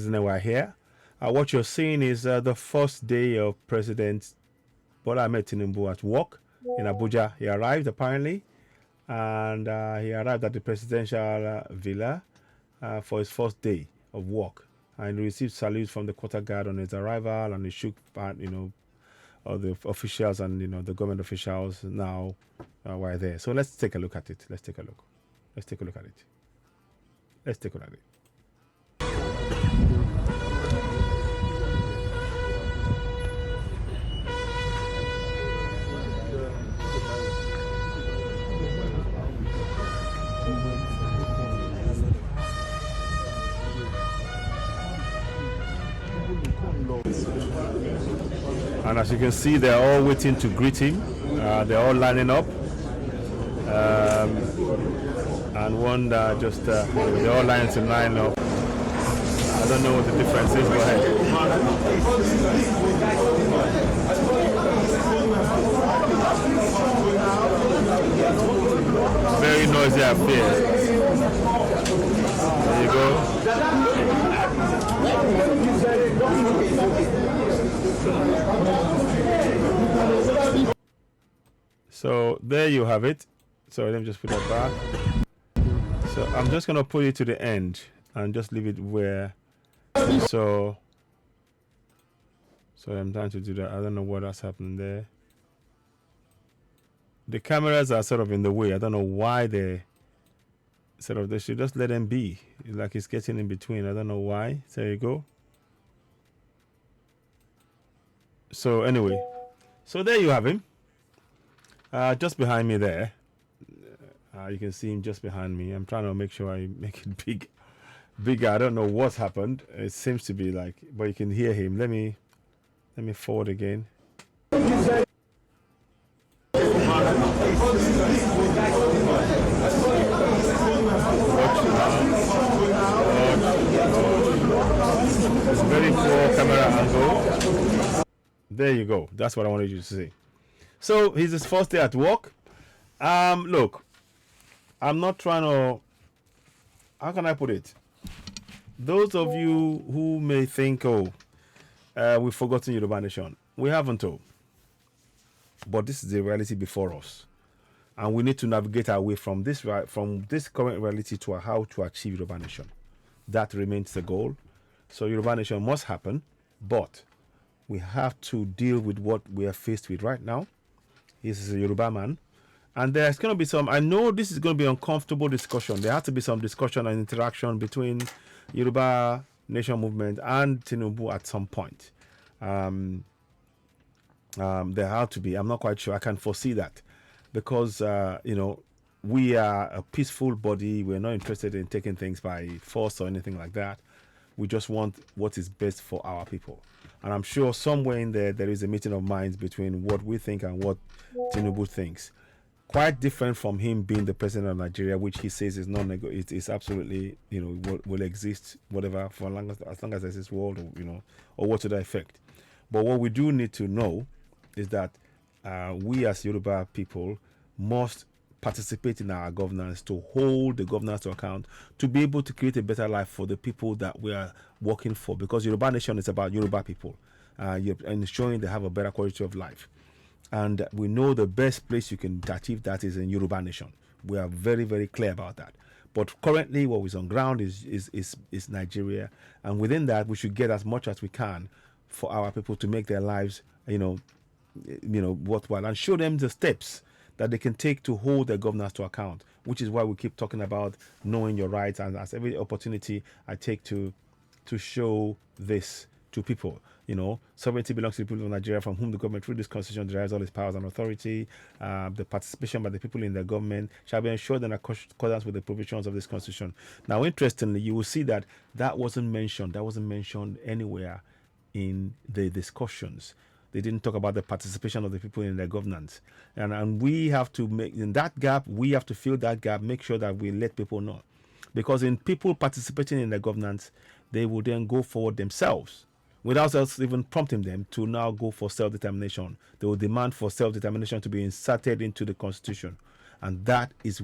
citizen, we're here. What you're seeing is the first day of President Bola Ahmed Tinubu at work in Abuja. He arrived apparently, and he arrived at the presidential villa for his first day of work, and he received salutes from the quarter guard on his arrival, and he shook all the officials and the government officials now were there. So let's take a look at it. Let's take a look. Let's take a look at it. Let's take a look at it. And as you can see, they're all waiting to greet him. They're all lining up. And one they're all lining to line up. I don't know what the difference is. Go ahead. Very noisy affair. There you go. So there you have it. So let me just put that back. So I'm just gonna put it to the end and just leave it where. So I'm trying to do that. I don't know what has happened there. The cameras are sort of in the way. I don't know why they should just let them be. Like it's getting in between. I don't know why. So there you go. So anyway, so there you have him. Just behind me there. You can see him just behind me. I'm trying to make sure I make it bigger. I don't know what's happened. It seems to be like, but you can hear him. Let me forward again. It's very poor camera angle. There you go. That's what I wanted you to see. So he's his first day at work. Look, I'm not trying to. How can I put it? Those of you who may think, we've forgotten Yoruba Nation. We haven't, but this is the reality before us, and we need to navigate our way from this current reality to how to achieve Yoruba Nation. That remains the goal. So Yoruba Nation must happen, but we have to deal with what we are faced with right now. He's a Yoruba man, and there's going to be some. I know this is going to be uncomfortable discussion. There has to be some discussion and interaction between Yoruba Nation movement and Tinubu at some point. There have to be. I'm not quite sure. I can foresee that because we are a peaceful body. We're not interested in taking things by force or anything like that. We just want what is best for our people. And I'm sure somewhere in there is a meeting of minds between what we think and what Tinubu thinks. Quite different from him being the president of Nigeria, which he says is non-negotiable. It's absolutely, will exist, whatever, for as long as there's this world, or what to that effect. But what we do need to know is that we as Yoruba people must participate in our governance, to hold the governance to account, to be able to create a better life for the people that we are working for, because Yoruba Nation is about Yoruba people and ensuring they have a better quality of life. And we know the best place you can achieve that is in Yoruba Nation. We are very, very clear about that. But currently what is on ground is Nigeria, and within that we should get as much as we can for our people to make their lives worthwhile, and show them the steps that they can take to hold their governance to account, which is why we keep talking about knowing your rights, and as every opportunity I take to show this to people. Sovereignty belongs to the people of Nigeria, from whom the government through this constitution derives all its powers and authority. The participation by the people in their government shall be ensured in accordance with the provisions of this constitution. Now, interestingly, you will see that wasn't mentioned. That wasn't mentioned anywhere in the discussions. They didn't talk about the participation of the people in their governance. And we have to in that gap, we have to fill that gap, make sure that we let people know. Because in people participating in their governance, they will then go forward themselves without us even prompting them to now go for self-determination. They will demand for self-determination to be inserted into the constitution. And that is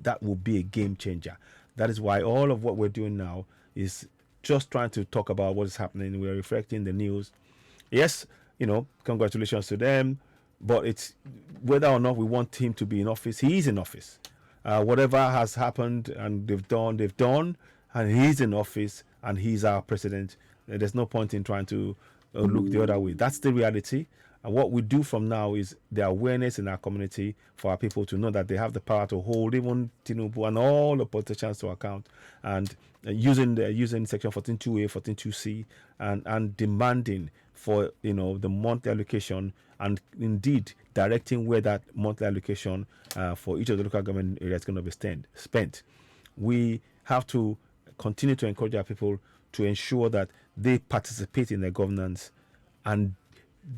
that will be a game changer. That is why all of what we're doing now is just trying to talk about what is happening. We're reflecting the news. Yes, congratulations to them, but it's whether or not we want him to be in office. He is in office. Whatever has happened and they've done, and he's in office and he's our president. There's no point in trying to look the other way. That's the reality. And what we do from now is the awareness in our community for our people to know that they have the power to hold even Tinubu and all the politicians to account, and using Section 14.2A, 14.2C, and demanding for the monthly allocation, and indeed directing where that monthly allocation for each of the local government areas is going to be spent. We have to continue to encourage our people to ensure that they participate in the governance and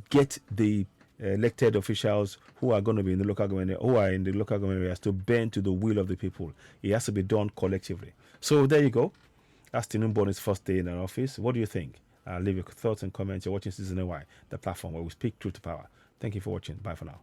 get the elected officials who are going to be in the local government, who are in the local government areas, to bend to the will of the people. It has to be done collectively. So there you go. That's Tinubu on his first day in an office. What do you think? Leave your thoughts and comments. You're watching Season Y, the platform where we speak truth to power. Thank you for watching. Bye for now.